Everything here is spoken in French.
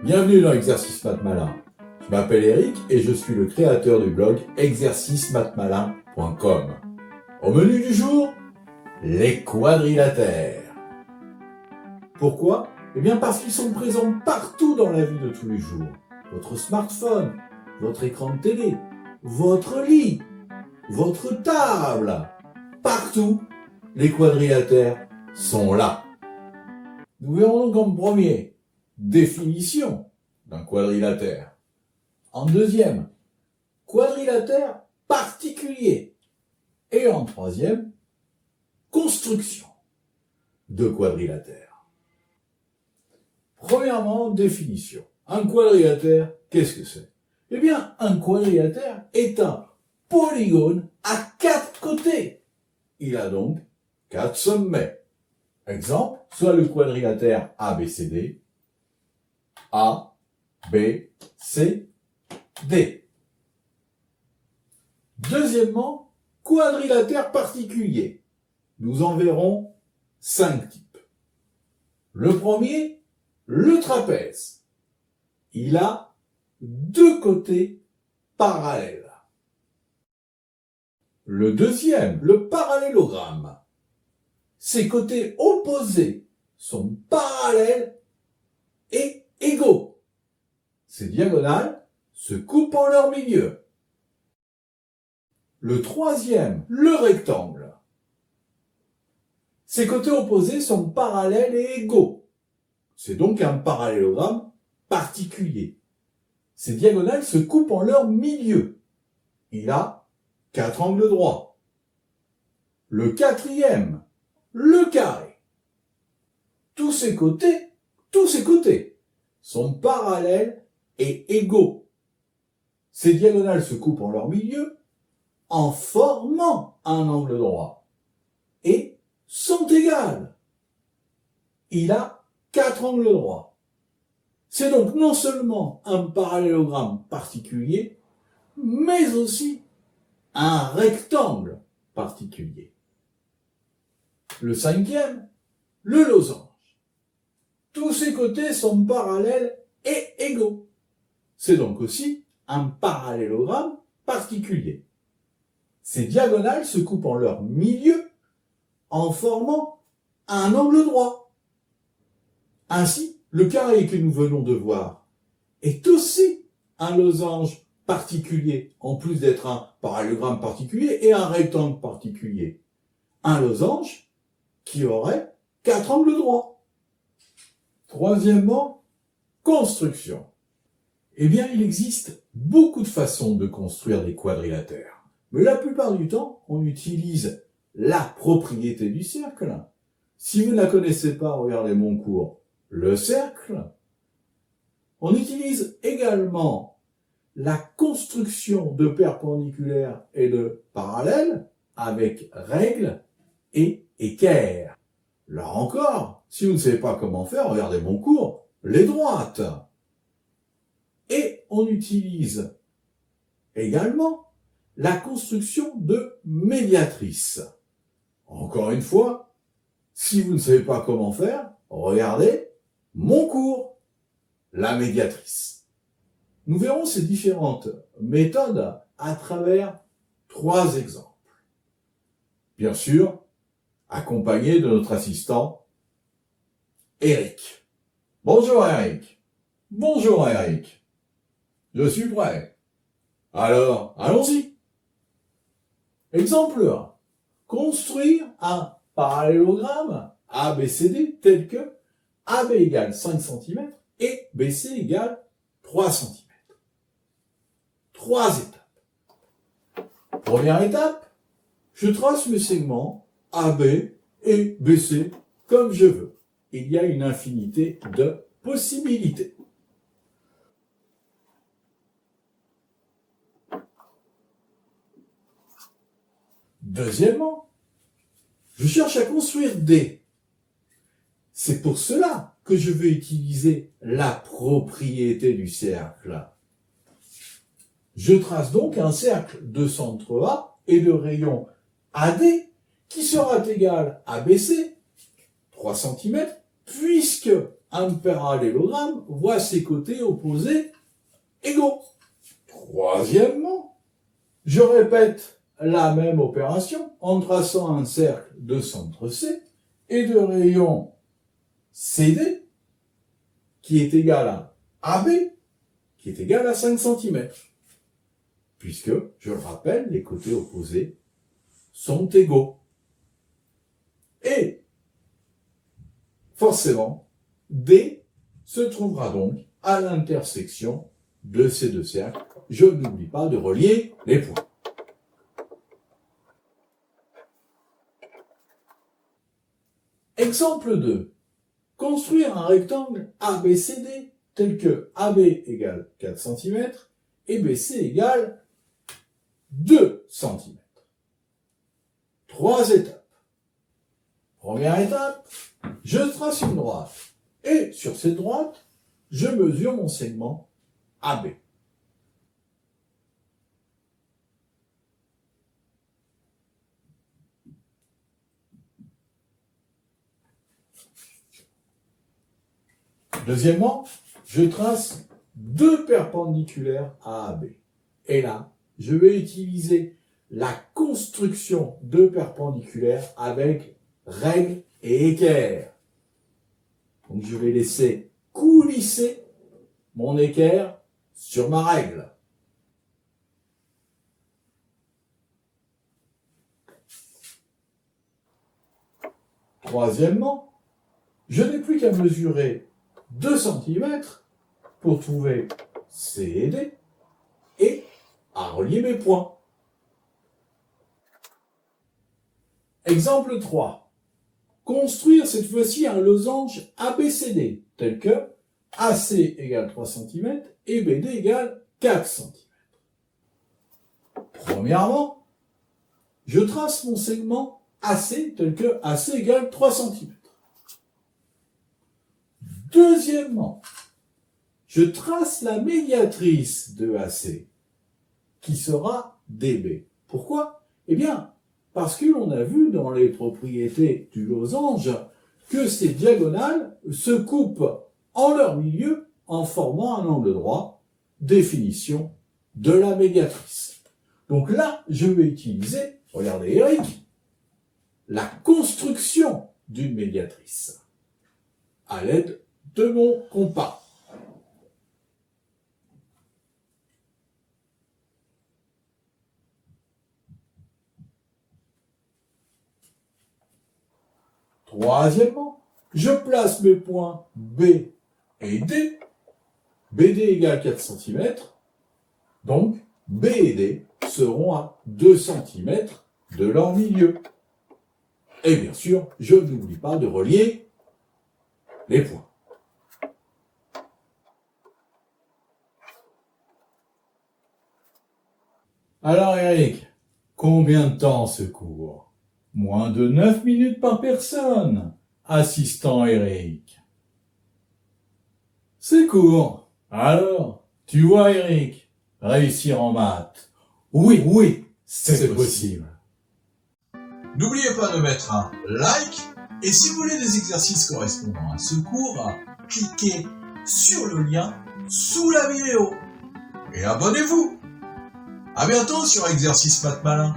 Bienvenue dans Exercice Maths Malin. Je m'appelle Eric et je suis le créateur du blog exercicemathsmalin.com. Au menu du jour, les quadrilatères. Pourquoi ? Eh bien parce qu'ils sont présents partout dans la vie de tous les jours. Votre smartphone, votre écran de télé, votre lit, votre table. Partout, les quadrilatères sont là. Nous verrons donc en premier, définition d'un quadrilatère. En deuxième, quadrilatère particulier. Et en troisième, construction de quadrilatère. Premièrement, définition. Un quadrilatère, qu'est-ce que c'est ? Eh bien, un quadrilatère est un polygone à 4 côtés. Il a donc 4 sommets. Exemple, soit le quadrilatère ABCD, A, B, C, D. Deuxièmement, quadrilatère particulier. Nous en verrons 5 types. Le premier, le trapèze. Il a 2 côtés parallèles. Le deuxième, le parallélogramme. Ses côtés opposés sont parallèles et égaux. Ces diagonales se coupent en leur milieu. Le troisième, le rectangle. Ses côtés opposés sont parallèles et égaux. C'est donc un parallélogramme particulier. Ces diagonales se coupent en leur milieu. Il a 4 angles droits. Le quatrième, le carré. Tous ses côtés sont parallèles et égaux. Ces diagonales se coupent en leur milieu en formant un angle droit et sont égales. Il a 4 angles droits. C'est donc non seulement un parallélogramme particulier, mais aussi un rectangle particulier. Le cinquième, le losange. Tous ses côtés sont parallèles et égaux. C'est donc aussi un parallélogramme particulier. Ces diagonales se coupent en leur milieu en formant un angle droit. Ainsi, le carré que nous venons de voir est aussi un losange particulier, en plus d'être un parallélogramme particulier et un rectangle particulier. Un losange qui aurait 4 angles droits. Troisièmement, construction. Eh bien, il existe beaucoup de façons de construire des quadrilatères. Mais la plupart du temps, on utilise la propriété du cercle. Si vous ne la connaissez pas, regardez mon cours, le cercle. On utilise également la construction de perpendiculaires et de parallèles avec règle et équerre. Là encore, si vous ne savez pas comment faire, regardez mon cours, les droites. Et on utilise également la construction de médiatrices. Encore une fois, si vous ne savez pas comment faire, regardez mon cours, la médiatrice. Nous verrons ces différentes méthodes à travers 3 exemples. Bien sûr, accompagné de notre assistant, Eric. Bonjour Eric. Bonjour Eric. Je suis prêt. Alors, allons-y. Exemple 1. Construire un parallélogramme ABCD tel que AB égale 5 cm et BC égale 3 cm. 3 étapes. Première étape, je trace mes segments AB et BC comme je veux. Il y a une infinité de possibilités. Deuxièmement, je cherche à construire D. C'est pour cela que je vais utiliser la propriété du cercle. Je trace donc un cercle de centre A et de rayon AD qui sera égal à BC, 3 cm, puisque un parallélogramme voit ses côtés opposés égaux. Troisièmement, je répète la même opération en traçant un cercle de centre C et de rayon CD qui est égal à AB qui est égal à 5 cm. Puisque, je le rappelle, les côtés opposés sont égaux. Et, forcément, D se trouvera donc à l'intersection de ces deux cercles. Je n'oublie pas de relier les points. Exemple 2. Construire un rectangle ABCD tel que AB égale 4 cm et BC égale 2 cm. 3 étapes. Première étape, je trace une droite et sur cette droite, je mesure mon segment AB. Deuxièmement, je trace deux perpendiculaires à AB. Et là, je vais utiliser la construction de perpendiculaires avec règle et équerre. Donc je vais laisser coulisser mon équerre sur ma règle. Troisièmement, je n'ai plus qu'à mesurer 2 cm pour trouver C et D et à relier mes points. Exemple 3. Construire cette fois-ci un losange ABCD tel que AC égale 3 cm et BD égale 4 cm. Premièrement, je trace mon segment AC tel que AC égale 3 cm. Deuxièmement, je trace la médiatrice de AC, qui sera DB. Pourquoi? Eh bien, parce que l'on a vu dans les propriétés du losange que ces diagonales se coupent en leur milieu en formant un angle droit, définition de la médiatrice. Donc là, je vais utiliser, regardez Eric, la construction d'une médiatrice à l'aide de mon compas. Troisièmement, je place mes points B et D. BD égale 4 cm. Donc, B et D seront à 2 cm de leur milieu. Et bien sûr, je n'oublie pas de relier les points. Alors Eric, combien de temps ce cours? Moins de 9 minutes par personne, assistant Eric. C'est court. Alors, tu vois Eric, réussir en maths. Oui, c'est possible. N'oubliez pas de mettre un like et si vous voulez des exercices correspondant à ce cours, cliquez sur le lien sous la vidéo. Et abonnez-vous. À bientôt sur Exercice Maths Malin.